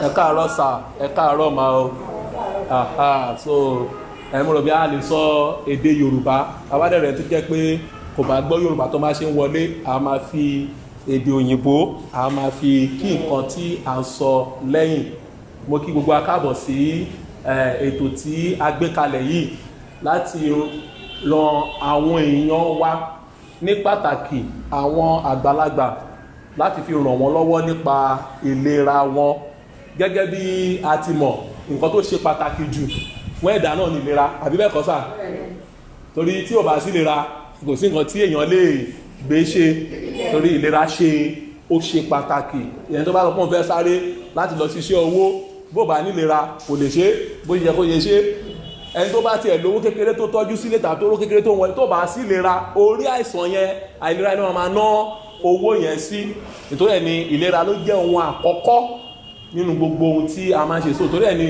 ẹ káàárọ̀ sà, ẹ káàárọ̀ ma o. So mo rò bí a lè sọ èdè Yorùbá àwádẹ́rẹ̀ tó jẹ́ pé kò bá gbọ́ Yorùbá tó máa ṣe ń wọlé, a máa fi èdè òyìnbó a máa fi kí nǹkan tí a ń sọ lẹ́yìn. Mo kí gbogbo akáàbọ̀ sí ètò tí a gbé kalẹ̀ yìí láti ran àwọn èèyàn wa ní pàtàkì àwọn àgbàlagbà láti fi ràn wọ́n lọ́wọ́ nípa ìlera wọn. Gẹ́gẹ́ bí a ti mọ̀, nǹkan tó ṣe pàtàkì jù fún ẹ̀dá náà ni ìlera, àbí bẹ́ẹ̀ kọ́ sà? Torí tí ò bá sí ìlera kò sí nǹkan tí èèyàn lè gbé ṣe, torí ìlera ó ṣe pàtàkì. Ìyẹn tó bá sọ pé òun fẹ́ sáré láti lọ ṣiṣẹ́ owó, bó bá nílera kò lè ṣe bó yẹ kó yẹ ṣe. Ẹni tó bá tiẹ̀ lówó kékeré tó tọ́jú sílé tàbí tó lówó kékeré tó wọlé, tó bá sí ìlera, orí àìsàn yẹn àìlera ni wọ́n máa ná owó yẹn sí. Nítorí ẹ̀ ni ìlera ló jẹ́ ohun àkọ́kọ́ nínú gbogbo ohun tí a máa ń ṣe. So torí ẹ̀ ni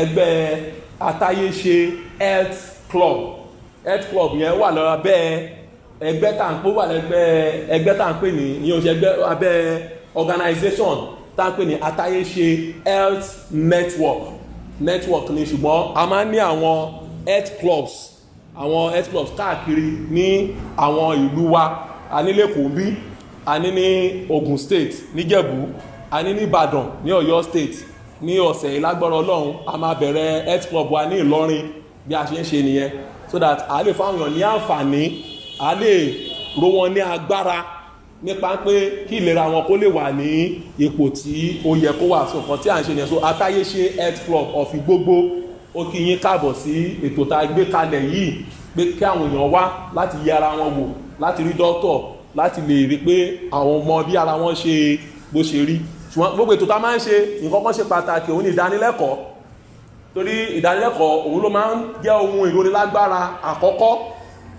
ẹgbẹ́ Atáyéṣe Health Club yẹn wà lọ́ra bẹ́ẹ̀ ẹgbẹ́ tá à ń pè wà lẹ́gbẹ́ ẹgbẹ́ tá à ń pè ní ìyẹn oṣù ẹgbẹ́ abẹ́ organization tá à ń pè ní Atáyéṣe Health Network ni, ṣùgbọ́n a máa ń ní àwọn health clubs káàkiri ní àwọn ìlú wa. A ní l'Èkó bí, a ní ní Ogun State níjẹ̀bú, a ní ní Ìbàdàn ní Ọ̀yọ́ State. Ní ọ̀sẹ̀ ìlágbára Ọlọ́run a máa bẹ̀rẹ̀ health club wa ní Ìlọrin bí a ṣe ń ṣe nìyẹn, so that a lè fáwọn èèyàn ní àǹfààní, a lè ró wọn ní agbára nípa pé kí ìlera wọn kó lè wà ní ipò tí ó yẹ kó wà. So nǹkan tí à ń ṣe nìyẹn. So Atáyéṣe Health Club of Igbogbo ó kí yín káàbọ̀ sí ètò tá a gbé kalẹ̀ yìí, pé kí àwọn èèyàn wá láti yẹ ara wọn wò, láti rí dókítọ̀, láti lè rí pé àwọn ọmọ bí ara wọn ṣe bó ṣe rí. Ṣùgbọ́n gbogbo ètò tá a máa ń ṣe nǹkan kan ṣe pàtàkì, òun ni ìdánilẹ́kọ̀ọ́. Torí ìdánilẹ́kọ̀ọ́ òun ló máa ń jẹ́ ohun ìrónilágbára àkọ́kọ́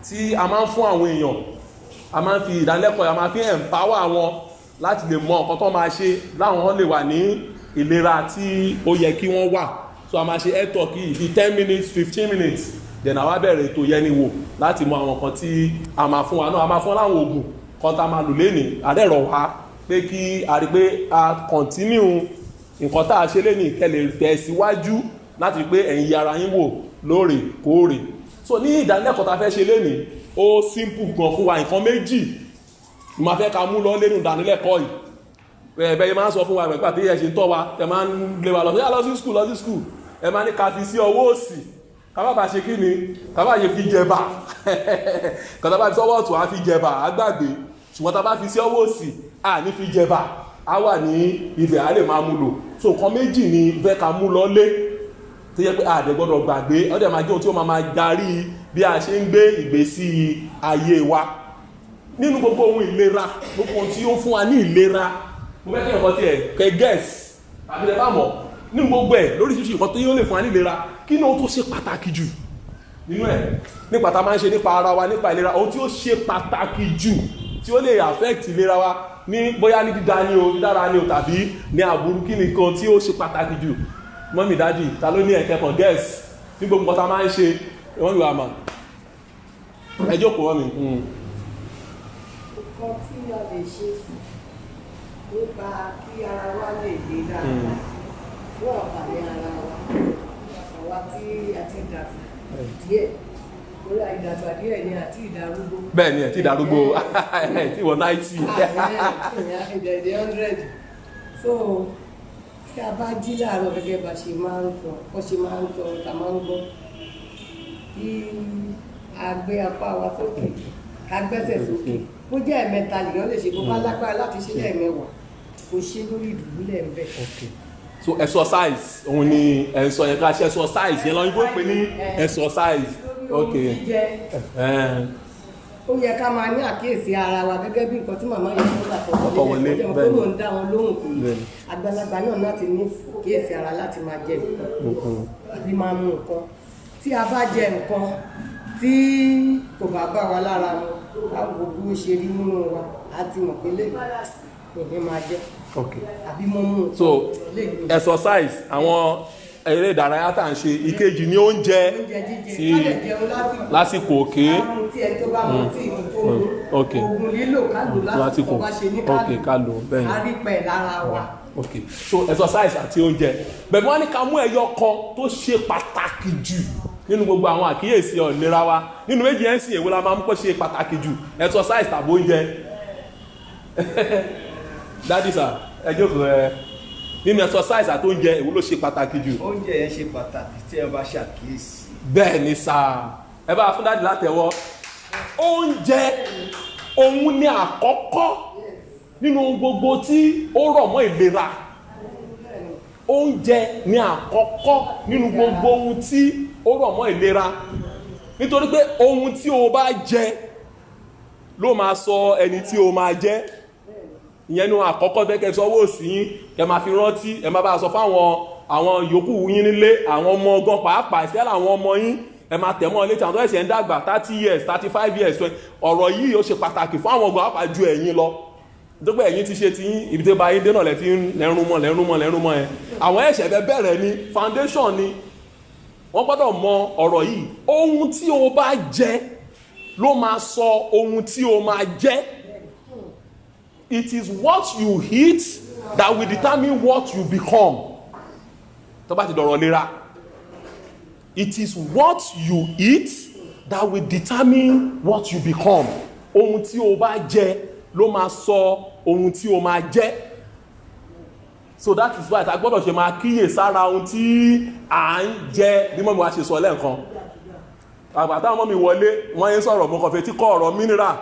tí a máa ń fún àwọn èèyàn. A máa ń fi ìdánilẹ́kọ̀ọ́, a máa fi empower wọn láti lè mọ nǹkan tó máa ṣe láwọn lè wà ní ìlera tí ó yẹ kí wọ́n wà. So a máa ṣe health talk yìí bí 10 minutes 15 minutes, then àwa bẹ̀rẹ̀ ètò yẹn ni wò láti mọ àwọn nǹkan tí a máa fún wa náà. A máa fún láwọn oògùn kan tá a máa lò lénìí, àdẹ́rọ̀ wá pé kí a rí pé a continue nǹkan tá a ṣe lénìí kẹ́lẹ̀ tẹ̀síwájú láti rí pé ẹ̀yin yára yín wò lóòrèkóòrè. So ní ìdánilẹ́kọ̀ọ́ tá a fẹ́ ṣe lénìí ó simple gan fún wa. Nǹkan méjì ni máa fẹ́ ká mú lọ lẹ́nu ìdánilẹ́kọ̀ọ́ yìí. Bẹ́ẹ̀ máa ń sọ fún wa pẹ̀lú àti ẹ̀ṣin tọ́ wa, ẹ máa ń lé wa lọ sí school, ẹ máa ní ká fi sí ọwọ́ òsì, ká bá ṣe kí ni, ká bá yẹ fi jẹba kọ́tà bá fi sọ́wọ́ ọ̀tún á fi jẹba àgbàgbé, ṣùgbọ́n tá bá fi sí ọwọ́ òsì à ní fi jẹba, á wà ní ibẹ̀ á lè máa mú lò. So nǹkan méjì ni fẹ́ ká mú lọ lé tó yẹ pé àdẹ gbọ́dọ̀ gbàgbé, ọdẹ máa jẹ́ ohun tí ó máa darí bí a ṣe ń gbé ìgbésí ayé wa. Nínú gbogbo ohun ìlera, gbogbo ohun tí ó fún wa ní ìlera, mo fẹ́ kí ẹ̀kọ́ tí ẹ̀ kẹ́ gẹ́ẹ̀sì tàbí ẹ bá mọ̀, nínú gbogbo ẹ̀ lóríṣiríṣi nǹkan tó yóò lè fún wa ní ìlera, kí ní ohun tó ṣe pàtàkì jù nínú ẹ̀ nípa tá máa ń ṣe nípa ara wa, nípa ìlera, ohun tí ó ṣe pàtàkì jù tí ó lè affect ìlera wa ní bóyá ní dídá ní o, dídára ní o tàbí ní àbúrú, kí nìkan tí ó ṣe pàtàkì jù. Mọ́mí dájì ta ló ní ẹ̀kẹ́kọ̀ọ́ gẹ́ẹ̀sì ní gbogbo nǹkan tá máa ń ṣe wọ́n lù àmà ẹjọ́ kò wọ́n mi. Nǹkan tí a lè ṣe nípa kí ara wa lè gbé dáadáa fún àǹfààní ara wa, àwa tí a ti dàgbà díẹ̀, lórí àìdàgbà díẹ̀ ni àti ìdarúgbó. Bẹ́ẹ̀ ni ẹ̀ tí ìdarúgbó tí wọ́n 90. Ìdẹ̀dẹ̀ 100. So tí a bá jí láàárọ̀ gẹ́gẹ́ bá ṣe máa ń sọ, wọ́n ṣe máa ń sọ ta máa ń gbọ́, kí a gbé apá wa sókè, ká gbẹ́sẹ̀ sókè, kó jẹ́ ẹ̀mẹ́ta lèèyàn lè ṣe, kó bá lágbára láti ṣe lẹ́ẹ̀mẹ́wàá, kó ṣe lórí ìdùbúlẹ̀ ń bẹ̀. So exercise òun ni ẹ̀sọ̀ yẹn ká ṣe exercise yẹn lọ́yìn bó pè ní exercise. Ok. Ó yẹ ká máa ní àkíyèsí ara wa gẹ́gẹ́ bí nǹkan tí màmá yẹn fún àkọ́kọ́ wọlé, bẹ́ẹ̀ ni ń dá wọn lóhùn pé àgbàlagbà náà láti ní àkíyèsí ara láti máa jẹ nǹkan àbí máa mú nǹkan. Tí a bá jẹ nǹkan tí kò bá bá wa lára mu, láwo bí ó ṣe rí nínú wa, á ti mọ̀ pé lè kò ní máa jẹ. Ok. Àbí mo mú nǹkan. So exercise àwọn eré ìdárayá tá à ń ṣe, ìkejì ní oúnjẹ tí lásìkò òkè oògùn lílò kálò lásìkò bá ṣe ní kálò bẹ́ẹ̀ ni àrípẹ̀ lára wa. ok so exercise àti oúnjẹ bẹ̀rẹ̀ wọ́n ní ká mú ẹyọ kan tó ṣe pàtàkì jù nínú gbogbo àwọn àkíyèsí ọ̀nira wa nínú méjì ẹ̀ ń sìn èwo la máa mú kó ṣe pàtàkì jù exercise tàbí oúnjẹ dádì sà ẹ jókòó ẹ nínú exercise àti oúnjẹ èwo ló ṣe pàtàkì jù. oúnjẹ yẹn ṣe pàtàkì tí ẹ bá ṣàkíyèsí. bẹ́ẹ̀ ni sà ẹ bá fún dádì látẹ̀wọ́ oúnjẹ òun ni àkọ́kọ́ nínú gbogbo tí ó rọ̀ mọ́ ìlera oúnjẹ ni àkọ́kọ́ nínú gbogbo ohun tí ó rọ̀ mọ́ ìlera nítorí pé ohun tí o bá jẹ ló máa sọ ẹni tí o máa jẹ́ ìyẹn ní àkọ́kọ́ tẹ́kẹ́ sọ́wọ́ sí yín kẹ máa fi rántí ẹ máa bá sọ fáwọn àwọn yòókù yín nílé àwọn ọmọ ọgán pàápàá ìṣẹ́ àwọn ọmọ yín ẹ máa tẹ̀mọ́ létí àwọn tó ẹ̀ṣẹ̀ ń dàgbà 30 years 35 years ọ̀rọ̀ yìí ó ṣe pàtàkì fún àwọn ọgán pàápàá ju ẹ̀yin lọ nítorí ẹ̀yin ti ṣe ti yín ibi tó bá yín dé náà lẹ́ ti ń lẹ́rùnmọ́ ẹ̀ àwọn ẹ̀ṣẹ̀ bẹ̀rẹ̀ ni foundation ni wọ́n gbọ́dọ̀ mọ ọ̀rọ̀ yìí ohun tí o bá jẹ ló máa sọ ohun tí o máa jẹ́ it is what you eat that will determine what you become tó bá ti dọ̀rọ̀ lera it is what you eat that will determine what you become ohun tí o bá jẹ ló máa sọ ohun tí o máa jẹ́ so that is why a gbọ́dọ̀ ṣe máa kíyè sára ohun tí à ń jẹ bí mọ́mí wa ṣe sọ lẹ́ẹ̀kan àgbàtà mọ́mí wọlé wọ́n yẹn sọ̀rọ̀ mọ́ kọfẹ́ tí kọ́ ọ̀rọ̀ mineral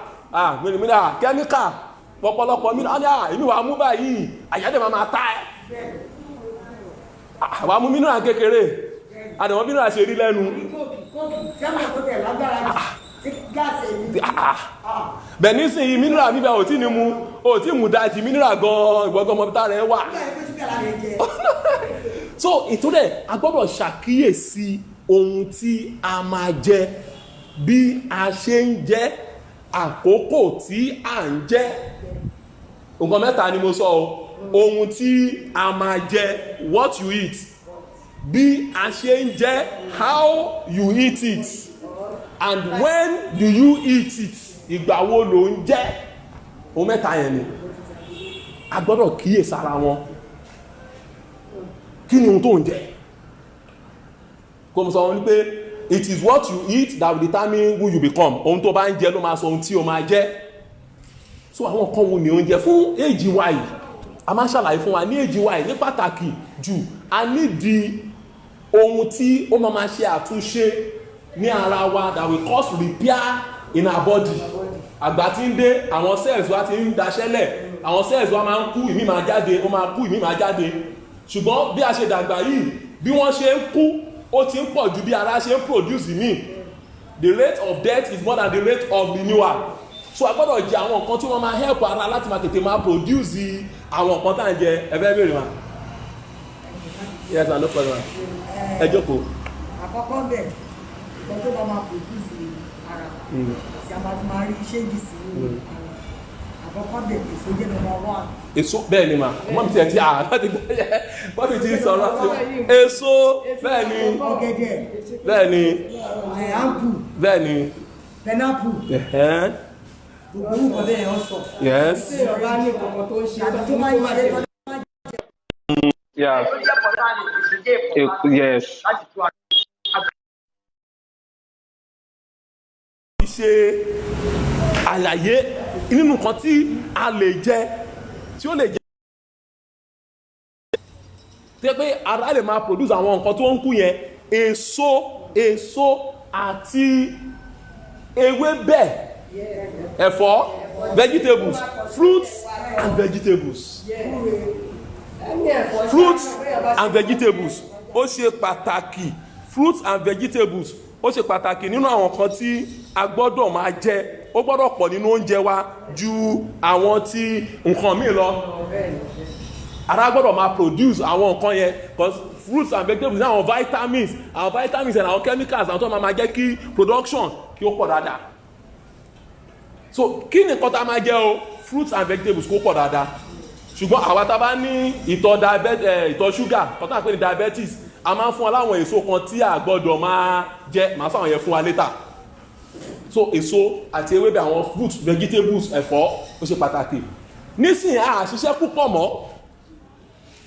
chemical pọ̀pọ̀lọpọ̀ mineral èmi wà mú báyìí àyàdẹ̀ máa ta ẹ́ wà mú mineral kékeré àdẹ̀wọ̀n mineral ṣe rí lẹ́nu bẹ̀ nísìnyí mineral níbẹ̀ ò tí ní mú ò tí mú dájì mineral gan ìgbọ́gbọ́n mọ́bítà rẹ̀ wà so ìtúrẹ̀ a gbọ́dọ̀ ṣàkíyèsí ohun tí a máa jẹ bí a ṣe ń jẹ àkókò tí a ń jẹ nǹkan mẹ́ta ni mo sọ ohun tí a máa jẹ what you eat bí a ṣe ń jẹ how you eat it and when do you eat it ìgbà wo ló ń jẹ ohun mẹ́ta yẹn ni a gbọ́dọ̀ kíyè sára wọn kí ni ohun tó ń jẹ kó mo sọ wọn wípé it is what you eat that will determine who you become ohun tó bá ń jẹ ló máa sọ ohun tí o máa jẹ so àwọn kan wo ni oúnjẹ fún èjì wa yìí a máa ṣàlàyé fún wa ní èjì wa yìí ní pàtàkì jù a nídìí ohun tí ó máa ṣe àtúnṣe ní ara wa that will cause repair in our body àgbà tí ń dé àwọn cells wa ti ń daṣẹ́lẹ̀ àwọn cells wa máa ń kú ìmí máa jáde ó máa kú ìmí máa jáde ṣùgbọ́n bí a ṣe dàgbà yìí bí wọ́n ṣe ń kú ó ti ń pọ̀ ju bí ara ṣe ń produce ìmí the rate of death is more than the rate of renewal so a gbọ́dọ̀ jẹ àwọn nǹkan tí wọ́n máa help ara láti máa tètè máa produce àwọn nǹkan tá à ń jẹ ẹ̀fẹ́ bèrè wa yes I no problem ẹ jókòó. àkọ́kọ́ bẹ̀ ìgbọ́n tó bá máa produce ara tí a bá ti máa rí ṣéǹjì sí ara àkọ́kọ́ bẹ̀ èso jẹ́ number one. èso bẹ́ẹ̀ ni mà wọ́n mi ti ẹ̀ ti láti gbọ́ yẹ wọ́n mi ti sọ̀rọ̀ sí èso bẹ́ẹ̀ ni ọ̀gẹ̀dẹ̀ bẹ́ẹ̀ ni apple bẹ́ẹ̀ ni pineapple gbogbo nǹkan bẹ́ẹ̀ yẹn sọ. yes. ṣé ọba ní kankan tó ń ṣe tó máa ń jẹ tó máa ń jẹ. yeah yes. ṣe àlàyé nínú nǹkan tí a lè jẹ tí ó lè jẹ tí pé ara lè máa produce àwọn nǹkan tó ń kú yẹn èso àti ewébẹ̀ ẹ̀fọ́ vegetables fruits and vegetables fruits and vegetables ó ṣe pàtàkì fruits and vegetables ó ṣe pàtàkì nínú àwọn kan tí a gbọ́dọ̀ máa jẹ ó gbọ́dọ̀ pọ̀ nínú oúnjẹ wa ju àwọn tí nǹkan míì lọ ara gbọ́dọ̀ máa produce àwọn nǹkan yẹn because fruits and vegetables ní àwọn vitamins and àwọn chemicals àwọn tó máa jẹ́ kí production kí ó pọ̀ dáadáa so kí ni nǹkan tá a máa jẹ o fruits and vegetables kó pọ̀ dáadáa ṣùgbọ́n àwa tá a bá ní ìtọ̀ ṣúgà tó tàn pé ní diabetes a máa ń fún wa láwọn èso kan tí a gbọ́dọ̀ máa jẹ, màá fáwọn yẹn fún wa later. So èso àti ewébẹ̀, àwọn fruits, vegetables, ẹ̀fọ́ ó ṣe pàtàkì. Nísìnyí a ṣiṣẹ́ púpọ̀ mọ́,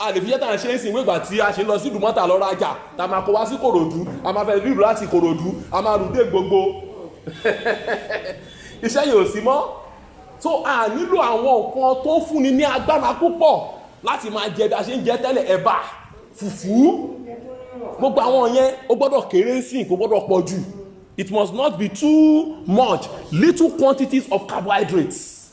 a lè fi jẹ́ tàn ṣe ń sin ìwé ìgbà tí a ṣe lọ sí Ìdúmọ̀tà lọ rajà, ta máa kó wá sí Kòròdú, a máa fẹ́ rírù láti Kòròdú, a máa rùdé gbogbo iṣẹ́ yóò sí mọ́. So a nílò àwọn nǹkan tó fúnni ní agbára púpọ̀ láti máa jẹ bí a ṣe ń jẹ tẹ́lẹ̀, ẹ̀bà, fùfú, gbogbo àwọn yẹn ó gbọ́dọ̀ kéré sí, kò gbọ́dọ̀ pọ̀ jù. It must not be too much, little quantities of carbohydrates.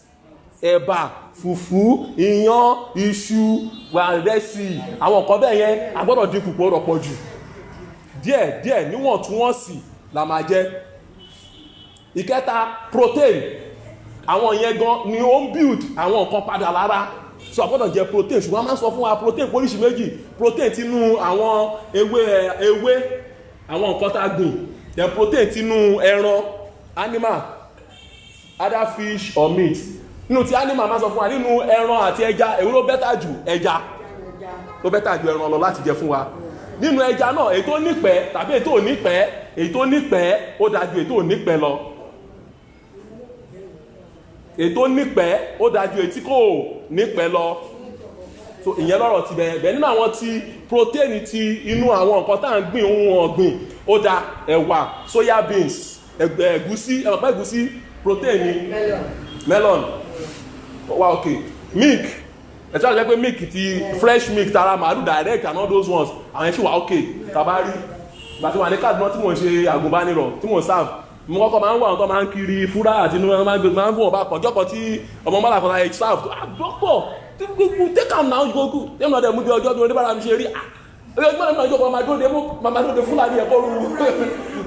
Ẹ̀bà, fùfú, iyán, iṣu, ìrẹsì, àwọn nǹkan bẹ́ẹ̀ yẹn a gbọ́dọ̀ dínkù, kò gbọ́dọ̀ pọ̀ jù. Díẹ̀ díẹ̀ níwọ̀ntúnwọ̀nsì la máa jẹ. Ìkẹta, protein. Àwọn yẹn gan ni ó ń build àwọn nǹkan padà lára. So a gbọ́dọ̀ jẹ protein, ṣùgbọ́n a máa ń sọ fún wa protein polisi méjì. Protein tinú àwọn ewé àwọn nǹkan tá a gbìn, then protein tinú ẹran, animal, other fish or meat. Nínú ti animal máa sọ fún wa, nínú ẹran àti ẹja èwo ló bẹ́tà jù? Ẹja ló bẹ́tà jù ẹran lọ láti jẹ fún wa. Nínú ẹja náà èyí tó nípẹ́ tàbí èyí tó nípẹ́, èyí tó nípẹ́ ó dájú èyí tó nípẹ́ lọ. Èyí tó nípẹ́ ó dájú èyí tí kò nípẹ́ lọ. So ìyẹn lọ́rọ̀ ti bẹ̀rẹ̀ nínú àwọn ti protein ti inú àwọn nǹkan tá à ń gbìn, ohun ọ̀gbìn, ó dá ẹ̀wà, soya beans, ẹ̀gúsí, ẹ̀mọ̀pá ẹ̀gúsí, protein ni melon, wà okay, milk, ẹ̀tọ́ àjẹ́ pé milk ti fresh milk tara màálù direct and all those ones, àwọn ẹ̀ṣì wà okay. Tàbárí ìgbà tí wà ní Kaduna tí mò ń ṣe àgùnbánirọ̀ tí mò ń serve, mo kọ́kọ́ máa ń wà àwọn tó máa ń kiri fúrá àti inú máa ń gún ọba kan jọ́kọ̀ tí ọmọ mọ́là kan láì serve, doctor take am now, you go good, dem náà dẹ̀ mú bí ọjọ́ bí oníbàárà mi ṣe rí, ọjọ́ ìgbọ́n náà jókòó máa dóde fúlàní ẹ̀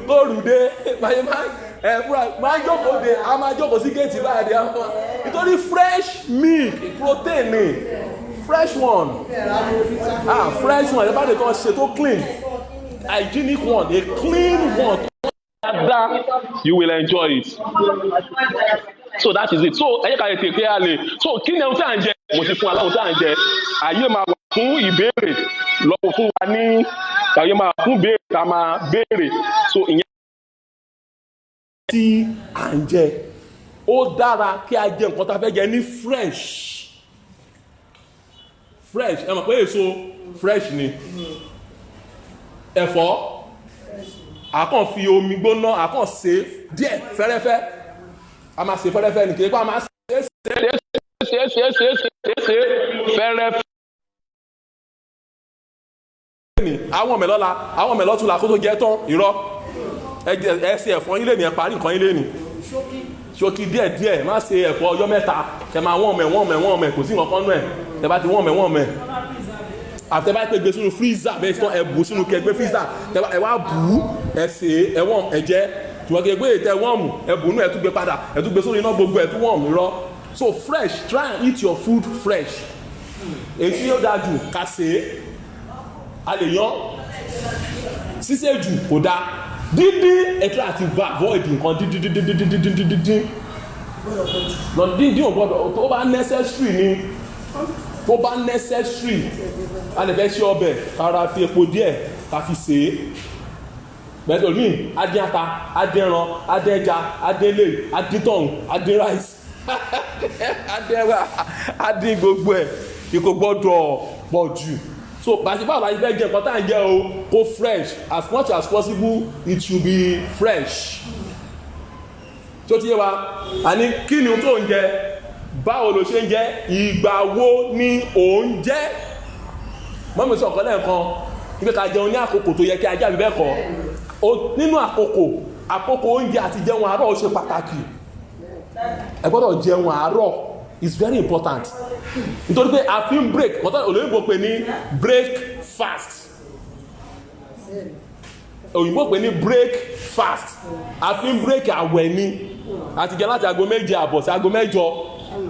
kó rù dé, máa jókòó dé, a máa jókòó sí géètì báyìí, nítorí fresh milk, protein ni, fresh one, fresh one, ẹ̀bá lè tọ́ ṣe tó clean, hygienic one, a clean one, you will enjoy it. So that is it. So ẹ̀yẹ́ ká lè tètè àlè. So kí ni ohun tí à ń jẹ? Mo ti fún wa láwọn tí à ń jẹ. Àyè máa wà fún ìbéèrè lọ́wọ́ fún wa ní àyè máa fún béèrè ká máa béèrè. So ìyẹn tí à ń jẹ, ó dára kí a jẹ nǹkan tá a fẹ́ jẹ ní fresh. Fresh, ẹ mọ̀ pé èso fresh ni. Ẹ̀fọ́, àkàn fi omi gbóná, àkàn sè díẹ̀ fẹ́rẹ́fẹ́. A máa ṣe fẹ́rẹ́fẹ́ ní kìí pa máa ṣe fẹ́rẹ́fẹ́ ní àwọn mẹ́lọ́la àwọn mẹ́lọ́túnla kó tó jẹ́ tán irọ́ ẹsẹ̀ ẹ̀fọ́ ilé ní ẹ̀parí nǹkan ilé ní ṣókí díẹ̀ má ṣe ẹ̀fọ́ ọjọ́ mẹ́ta kẹ máa wọ́n mẹ́ kò sí nǹkan nú ẹ̀ tẹ́bá ti wọ́n mẹ́ àtẹ́bá pé gbé sínú freezer bẹ́ẹ̀ tán ẹ̀bù sínú kẹgbẹ́ freezer ẹ wá bù ẹ̀sẹ̀ ẹ̀wọ̀n ẹ̀jẹ̀ ṣùgbọ́n kí ẹgbẹ́ ìtẹ́ wọ́ọ̀mù ẹ̀bùnú ẹ̀túgbé padà ẹ̀túgbé sórí iná gbogbo ẹ̀tú wọ́ọ̀mù rọ́. So fresh, try and eat your food fresh. Èyí tí ó dáa jù ká ṣe é, a lè yan ṣíṣe jù kò dáa, dídín ẹ̀tọ́ àti avoid nǹkan dídín lọ dídín ò gbọ́dọ̀ tó bá necessary ni, tó bá necessary a lè fẹ́ ṣe ọbẹ̀ kára fi epo díẹ̀ ká fi ṣe é. Bẹ́ẹ̀ mi adín ata, adín ẹran, adín ẹja, adín lè, adín tọ̀hún, adín rice, adín ẹwà, adín gbogbo ẹ̀ kí kò gbọ́dọ̀ pọ̀ jù. So báwo la fẹ́ jẹ nǹkan tá à ń jẹ o kó fresh, as much as possible it should be fresh. Tó ti yé wa, àní kí ni tó ń jẹ, báwo ló ṣe ń jẹ, ìgbà wo ni ò ń jẹ. Mọ́mí sọ ọ̀kan lẹ́ẹ̀kan ibi ká jẹun ní àkókò tó yẹ kí a jẹ́ àbí bẹ́ẹ̀ kọ́. Nínú àkókò oúnjẹ àti jẹun àárọ̀ ó ṣe pàtàkì. Ẹ gbọ́dọ̀ jẹun àárọ̀, it's very important. Nítorí pé a fi ń break, mọ́tò olóyìnbó pè ní break fast. Òyìnbó pè ní break fast. A fi ń break àwẹ̀ ni. A ti jẹ láti aago 7:30 sí aago 8.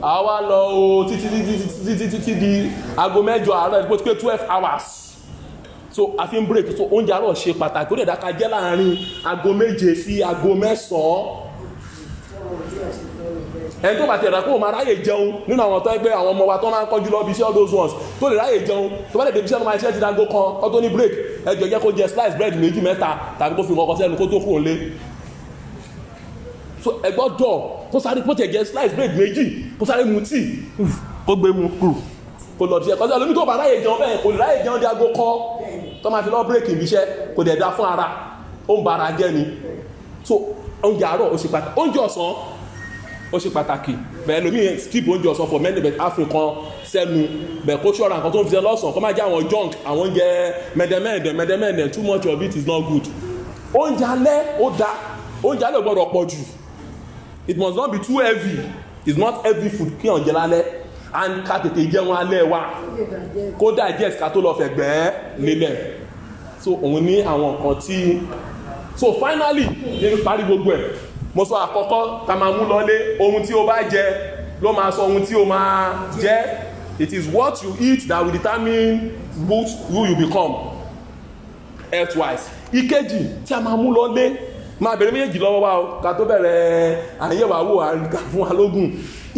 Àwa lọ títí di aago 8 àárọ̀ ẹ̀dùn pé 12 hours. So a fi ń break, so oúnjẹ àárọ̀ ṣe pàtàkì. Ó lè dáka jẹ́ láàrin aago 7 sí aago 9. ẹni tó bá ti ẹ̀dá kó o máa ráyè jẹun nínú àwọn tó ẹgbẹ́ àwọn ọmọ wa tó máa ń kọjú lọ bí iṣẹ́ all those ones tó lè ráyè jẹun tó bá lè débi iṣẹ́ ló máa iṣẹ́ ti dáńgó kan kó tó ní break ẹjọ́ jẹ́ kó jẹ slice bread méjì mẹ́ta tàbí kó fi kọ́kọ́ sẹ́nu kó tó kúrò lé so ẹ gbọ́dọ̀ kó sáré kó tẹ̀ jẹ slice bread méjì kó sáré mu tíì kó gbé mu kúrò kó lọ díẹ̀ kọ́sẹ́ lómi tó bá ráyè jẹun bẹ́ẹ̀ kò lè ráyè jẹun di aago kan tó máa fi lọ break ibi iṣẹ́ kò dẹ̀ da fún ara ó ń bara jẹ́ ni so oúnjẹ àárọ̀ ó ṣe pàtàkì oúnjẹ ọ̀sán ó ṣe pàtàkì bẹ́ẹ̀ lómi skip oúnjẹ ọ̀sán for many but african sẹ́nu bẹ́ẹ̀ kó ṣọ́ra nǹkan tó ń fi ṣe lọ́sàn kó má jẹ́ àwọn junk àwọn oúnjẹ mẹ́dẹ̀mẹ́dẹ̀ too much of it is not good oúnjẹ alẹ́ ó da oúnjẹ alẹ́ ò gbọ́dọ̀ pọ̀ jù it must not be too heavy it's not heavy food kí ọ̀njẹ lálẹ́ and ká tètè jẹun alẹ́ wa kó digest ká tó lọ fẹ̀gbẹ́ lélẹ̀ so òun ní àwọn nǹkan tí so finally ní parí gbogbo ẹ̀ mo sọ àkọ́kọ́ ká máa mú lọlé ohun tí o bá jẹ ló máa sọ ohun tí o máa jẹ it is what you eat that will determine who you become health-wise ìkejì tí a máa mú lọlé máa bẹ̀rẹ̀ méjèèjì lọ́wọ́ wa o ká tó bẹ̀rẹ̀ àyẹ̀wò àríkà fún wa lógún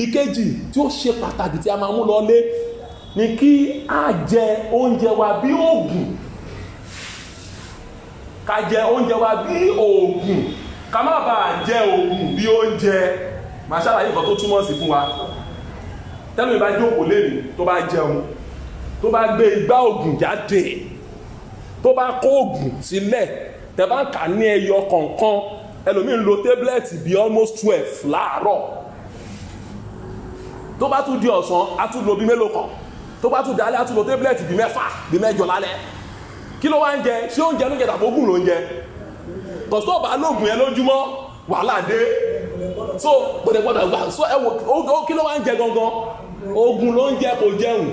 ìkejì tí ó ṣe pàtàkì tí a máa mú lọlé ni kí a jẹ oúnjẹ wa bí oògùn ká jẹ oúnjẹ wa bí oògùn ká má bàa jẹ oògùn bí oúnjẹ màá ṣàlàyé nǹkan tó túmọ̀ sí fún wa tẹ́lẹ̀ bá jókòó lẹ́nu tó bá jẹun tó bá gbé igbá oògùn jáde tó bá kó oògùn sílẹ̀ tẹ́ bá ń kà ní ẹyọ kọ̀ọ̀kan ẹlòmíì ń lo tábìlẹ̀tì bí almost 12 láàárọ̀ tó bá tún di ọ̀sán á tún lo bí mélòó kan tó bá tún dalẹ́ á tún lo tábìlẹ̀tì bí 6 bí 8 lálẹ́ kí ló wá ń jẹ ṣé oúnjẹ ló ń jẹ tàbí oògùn ló ń jẹ tọ̀sọ́ bá lóògùn yẹn lójúmọ́ wàhálà dé so gbọdọ̀gbọdọ̀ gbà so ẹwọ kí ló wá ń jẹ gangan oògùn ló ń jẹ kò jẹun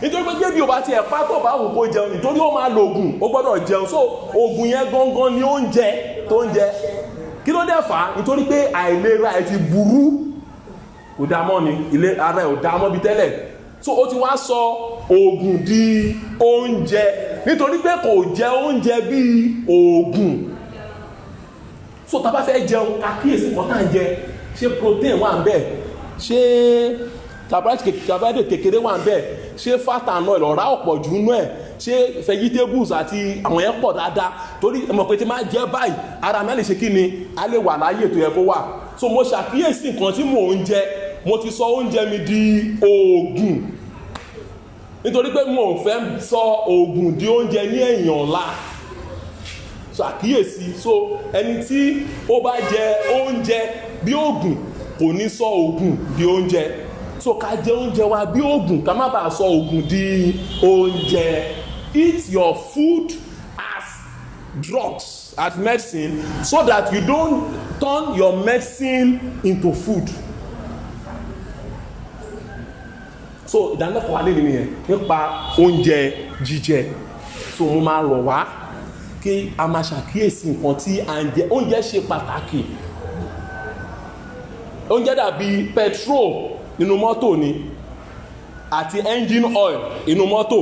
nítorí pé jébí o bá ti ẹ̀pá tó bá wù kó jẹun nítorí ó máa lo oògùn ó gbọ́dọ̀ jẹun so oògùn yẹn gangan ni oúnjẹ tó ń jẹ kí ló dẹ̀ fà á nítorí pé àìlera ẹ̀ ti burú kò dá mọ́ ni ilé ara ẹ̀ ò dá mọ́ bí tẹ́lẹ̀ so ó ti wá sọ oògùn di oúnjẹ nítorí pé kò jẹ oúnjẹ bíi oògùn so tá bá fẹ́ jẹun àkíyèsí kan tá ń jẹ ṣé protein wà ń bẹ̀ ṣé carbohydrate kékeré wà ń bẹ̀ ṣé fat and oil ọ̀rá ọ̀pọ̀ jù nú ẹ̀ ṣé vegetables àti àwọn yẹn pọ̀ dáadáa torí ẹmọ̀ pé tí máa jẹ báyìí ara mi á lè ṣe kí ni á lè wà láyé tó yẹ kó wà so mo ṣàkíyèsí nǹkan tí mò ń jẹ mo ti sọ oúnjẹ mi di oògùn nítorí pé mo ò fẹ́ sọ oògùn di oúnjẹ ní ẹ̀yìn ọ̀la ṣàkíyèsí so ẹni tí ó bá jẹ oúnjẹ bí oògùn kò ní sọ oògùn di oúnjẹ so ká jẹ oúnjẹ wa bí oògùn ká má bàa sọ oògùn di oúnjẹ eat your food as drugs as medicine so that you don't turn your medicine into food so ìdánilẹ́kọ̀ọ́ alẹ́ nìyẹn nípa oúnjẹ jíjẹ so mo máa rọ̀ wá kí a máa ṣàkíyèsí nǹkan tí à ń jẹ oúnjẹ ṣe pàtàkì oúnjẹ dàbí petrol nínú mọ́tò ni àti engine oil inú mọ́tò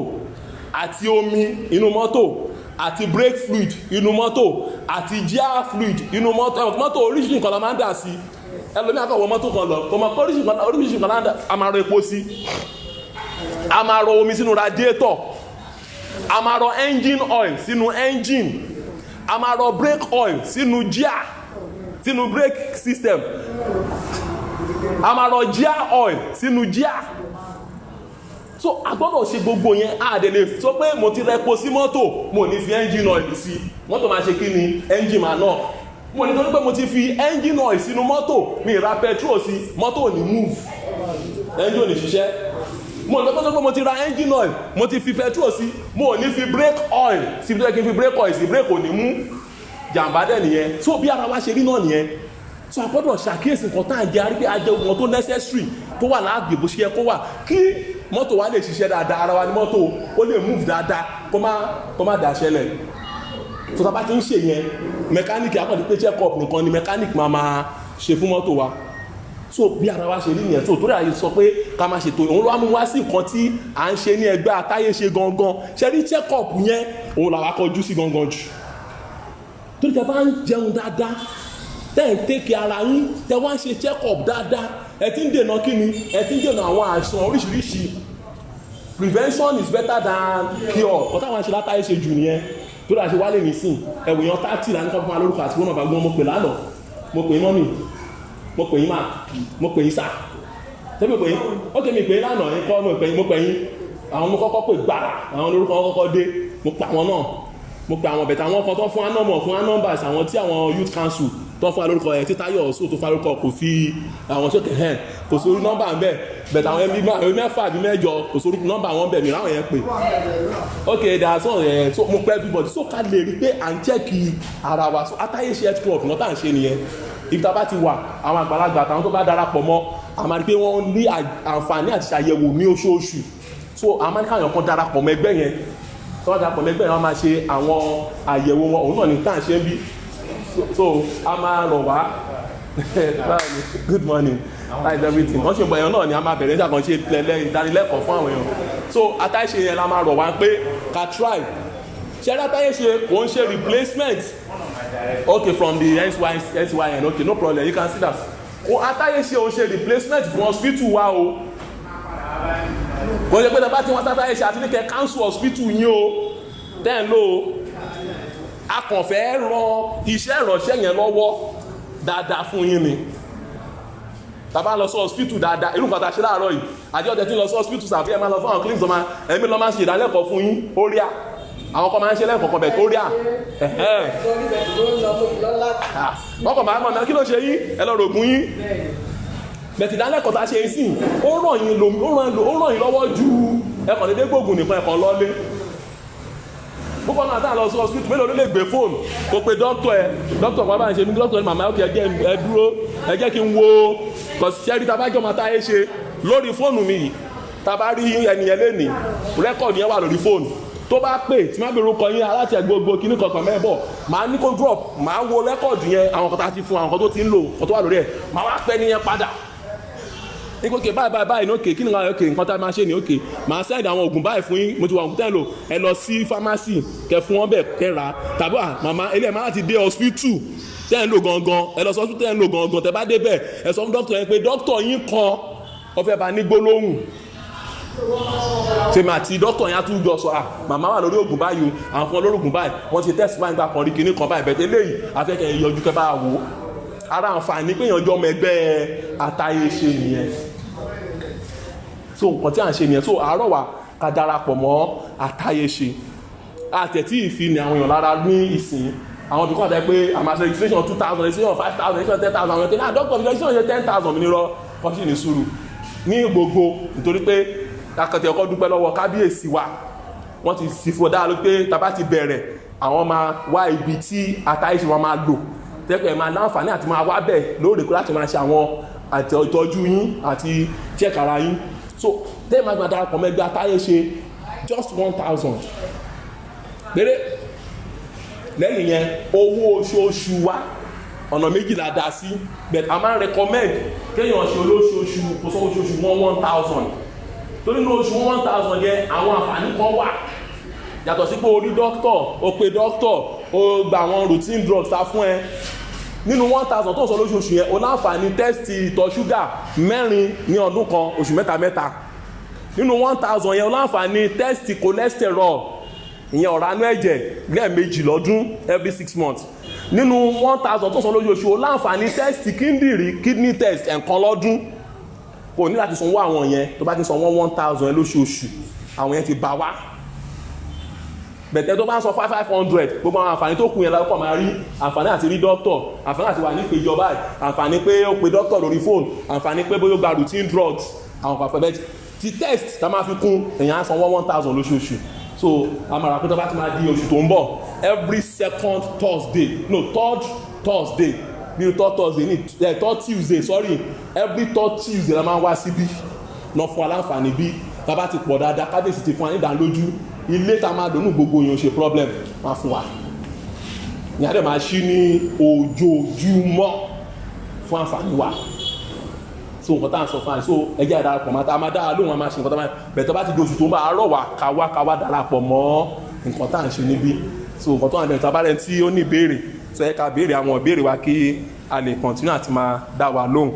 àti omi inú mọ́tò àti brake fluid inú mọ́tò àti gear fluid inú mọ́tò oríṣiríṣi nǹkan la máa ń dà sí ẹlòmí àkọwọ́ mọ́tò kan lọ kò mọ̀ oríṣiríṣi nǹkan láńdà a máa rọ epo sí a máa rọ omi sínú radiator a máa rọ engine oil sínú engine a máa rọ brake oil sínú gear sínú brake system a máa rọ gear oil sínú gear so a gbọ́dọ̀ ṣe gbogbo yẹn a dẹ̀ lè sọ pé mo ti rẹ epo sí mọ́tò mo ní fi engine oil sí mọ́tò máa ṣe kí ni engine máa náà mo ní torí pé mo ti fi engine oil sínú mọ́tò mi ra petrol sí mọ́tò ò ní move engine ò ní ṣiṣẹ́ mo ní torí pé mo ti ra engine oil mo ti fi petrol sí mo ò ní fi brake oil sí bí kí n fi brake oil sí brake ò ní mú jàǹbá dẹ̀ nìyẹn so bí ara wa ṣe rí náà nìyẹn so a gbọ́dọ̀ ṣàkíyèsí nǹkan tá à ń jẹ arí pé a jẹ nǹkan tó necessary tó wà láàgbè bó ṣe yẹ kó wà kí mọ́tò wa lè ṣiṣẹ́ dáadáa ara wa ní mọ́tò ó lè move dáadáa kó má dà ṣẹlẹ̀ tó tá bá ti ń ṣe yẹn mẹkáníkì akọ̀dé pé check up nìkan ni mẹkáníkì máa ṣe fún mọ́tò wa so bí ara wa ṣe rí nìyẹn tó torí àyè sọ pé ká máa ṣètò òun ló wá mú wá sí nǹkan tí à ń ṣe ní ẹgbẹ́ àtayé ṣe gangan ṣe rí check up yẹn òun làwa kọjú sí gangan jù torí tẹ bá ń jẹun dáadáa tẹ́ ń tẹ́kì ara yín tẹ́ wá ń ṣe check up dáadáa ẹ ti ń dènà kíni ẹ ti ń dènà àwọn àìsàn oríṣiríṣi. Prevention is better than cure. Ọ̀tá àwọn àṣẹ látàrí ṣe jù nìyẹn tó dáa ṣe wálé nísìn ẹ̀wù yan 30 là ní kọ́ fún wa lórúkọ àti wọn náà bá gbọ́n mo pè lánàá mo pè mọ́mì mo pè yín máa mo pè yín sà tẹ́bí pè yín ó kè mí pè yín lánàá yín kọ́ mo pè yín àwọn ọmọ kọ́kọ́ pè gbàrà àwọn olórúkọ kọ́kọ́ dé mo pa àwọn náà mo pe àwọn bẹ̀tẹ̀ àwọn kan tó fún anọ́mọ̀ fún anọ́mbàs àwọn tí àwọn youth council tó fún alórúkọ ẹ̀ tí Táyọ̀ ọ̀ṣọ́ tó fún alórúkọ kò fi àwọn sókè hẹ́n kò sórí nọ́mbà ń bẹ̀ bẹ̀tẹ̀ àwọn ẹbí mẹ́fà bí mẹ́jọ kò sórí nọ́mbà wọn bẹ̀ mìíràn yẹn pè ok that's all ẹ̀ so mo pẹ́ everybody so ká lè rí pé à ń chẹ́kì ara wa so Àtàyè Health Club náà tá à ń ṣe nìyẹn ibi tá a bá ti wà àwọn àgbàlagbà àtàwọn tó bá darapọ̀ mọ́ àmọ́ rí pé wọ́n ní àǹfààní àti ṣàyẹ̀wò ní oṣooṣù so àmọ́ káyọ̀ kan darapọ̀ mọ́ ẹgbẹ́ yẹn tó darapọ̀ mọ́ ẹgbẹ́ yẹn wọ́n máa ṣe àwọn àyẹ̀wò wọn òun náà ní tá à ń ṣe ń bí so a máa rọ̀ wá good morning how's everything wọ́n ṣe bọ̀ ẹ̀yàn náà ni a máa bẹ̀rẹ̀ nígbà kan ṣe ìdánilẹ́kọ̀ọ́ fún àwọn èèyàn so Àtàyè yẹn la máa rọ̀ wá pé ká try ṣé Àtàyè kò ń ṣe replacement okay from the SYN okay no problem you can see that Àtàyè ò ń ṣe replacement fún hospital wa o wọ́n ṣe pé tẹ́bá tí wọ́n Àtàyè àti ní kẹ́ council hospital yín o then lo a kàn fẹ́ ran iṣẹ́ ìránṣẹ́ yẹn lọ́wọ́ dáadáa fún yín ni tàbá lọ sí hospital dáadáa irú nǹkan tá a ṣe láàárọ̀ yìí àti ọ̀dẹ̀ tí ń lọ sí hospital sàfihàn máa lọ fún àwọn clinics ọmọ ẹ̀mí lọ́ máa ń ṣe ìdálẹ́kọ̀ọ́ fún yín ó rí à àwọn kan máa ń ṣe lẹ́kọ̀ọ́ bẹ̀ tó rí à wọ́n kàn máa ń mọ̀ kí ló ṣe yín ẹ lọ rògùn yín bẹ̀tì ìdálẹ́kọ̀ọ́ tá a ṣe é sìn ó ràn yín lọ́wọ́ ju ẹ̀kọ́ dédé gbóògùn nìkan ẹ̀kọ́ lọ́lé púpọ̀ náà táà lọ sí hospital mélòó ló lè gbé fóònù kó pe dókítà ẹ dókítà kan bá ń ṣe ní dókítà ní màmá òkè ẹ dúró ẹ jẹ́ kí n wo kọ̀síṣẹ́rí tá a bá jọ máa Àtàyè ṣe lórí fóònù mi yìí tá a bá rí ẹnìyẹn lẹ́nìí rẹ́kọ̀dì yẹn wà lórí fóònù tó bá pè tí má bèrè orúkọ yín aláti ẹ̀ gbogbo kíní kankan mẹ́bọ̀ máa ní kó drop máa wo rẹ́kọ̀dì yẹn àwọn kan tá a ti fún àwọn kan tó ti ń lò kan tó wà lórí ẹ̀ máa wá pẹ́ níyẹn padà ní kókè báyìí ní òkè kí ni nǹkan tá a máa ṣe ní òkè máa send àwọn oògùn báyìí fún yín mo ti wà òògùn tẹ́ lò ẹ lọ sí pharmacy kẹ fún wọn bẹ́ẹ̀ kẹ rà tàbí màmá eléyìí máa ti dé hospital tẹ́ ń lò gangan ẹ lọ sí hospital tẹ́ ń lò gangan tẹ́ bá dé bẹ́ẹ̀ ẹ sọ fún dókítà yẹn pé dókítà yín kan ó fẹ́ bá ní gbólóhùn tèmi àti dókítà yẹn á tún jọ sọ màmá wà lórí oògùn báyìí àwọn fún ọ lórí oògùn báyìí wọ́n ti test báyìí gbà kan rí kinní kan báyìí bẹ́ẹ̀ eléyìí afẹ́kẹ́ yọjú kẹ́ bá wò ara àǹfààní pé èèyàn jọ ọmọ ẹgbẹ́ Àtàyè nìyẹn so nǹkan tí à ń ṣe nìyẹn so àárọ̀ wa ká darapọ̀ mọ́ Àtàyè àtẹ̀tí ìfi ni àwọn èèyàn lára ní ìsìn àwọn ibìkan àtẹ́ pé àmà registration 2,000 registration 5,000 registration 10,000 àwọn èèyàn doctor registration ṣe 10,000 mi ní rọ kọ́sí ní sùúrù ní gbogbo nítorí pé akẹ́tẹ̀ ọkọ̀ dúpẹ́ lọ́wọ́ kábíyèsí wa wọ́n ti sì fò dáa ló pé tàbá ti bẹ̀rẹ̀ àwọn máa wá ibi tí Àtàyè wọn máa lò tẹ́pẹ́ máa láǹfààní àti máa wá bẹ̀ lóòrèkóòrè láti máa ṣe àwọn ìtọ́jú yín àti check ara yín so tẹ́lẹ̀ máa darapọ̀ mẹ́gbẹ́ Àtàyè just 1,000 péré lẹ́yìn yẹn owó oṣooṣù wa ọ̀nà méjì la dá sí but a máa ń recommend kéèyàn ṣe olóṣooṣù kó sọ oṣooṣù 1,000 tó nínú oṣù 1,000 yẹn àwọn àǹfààní kan wà yàtọ̀ sí pé o rí dókítọ̀ o pe dókítọ̀ o gba àwọn routine drugs ta fún ẹ nínú 1,000 tó ń sọ lóṣooṣù yẹn o láǹfààní tẹ́sítì ìtọ̀ ṣúgà 4 ní ọdún kan oṣù mẹ́ta nínú 1,000 yẹn o láǹfààní tẹ́sítì cholesterol ìyẹn ọ̀rá inú ẹ̀jẹ̀ lẹ́ẹ̀mejì lọ́dún every 6 months nínú 1,000 tó ń sọ lóṣooṣù o láǹfààní tẹ́sítì kidney test ẹ̀kan lọ́dún kò ní láti sanwó àwọn yẹn tó bá ti sanwó 1,000 yẹn lóṣooṣù àwọn yẹn ti bá wá bẹ̀tẹ̀ tó bá ń sọ 500 gbogbo àwọn àǹfààní tó kù yẹn lọ́pọ̀ máa rí àǹfààní àti rí dókítọ̀ àǹfààní àti wà ní ìpéjọba àǹfààní pé ó pe dókítọ̀ lórí fóònù àǹfààní pé bóyá ó gba routine drugs àwọn pàpẹ́ bẹ́ẹ̀ ti test tá máa fi kún èèyàn á sanwó 1,000 lóṣooṣù so àmàrà pé tó bá ti máa di oṣù tó ń bọ̀ every second Thursday no third Thursday bí third Thursday ní third Tuesday sorry every third Tuesday la máa ń wá síbí náà fún aláǹfààní bí tá bá ti pọ̀ dáadáa kábíyèsí ti fún wa ní ìdánilójú ilé ta máa dùnú gbogbo èèyàn ṣe problem máa fún wa ní àdé máa ṣí ní ojoojúmọ́ fún àǹfààní wa so nǹkan tá à ń sọ fún àìsó ẹjẹ́ ìdarapọ̀ máa ta máa dára lóhun a máa ṣe nǹkan tá máa bẹ̀tọ̀ bá ti di oṣù tó ń bá àárọ̀ wà káwá darapọ̀ mọ́ nǹkan tá à ń ṣe níbí so nǹkan tó wà bẹ̀rẹ̀ tabalẹ̀ tí ó ní ìbéèrè so ẹ ká béèrè àwọn ìbéèrè wa kí a lè continue àti máa dá wa lóhùn.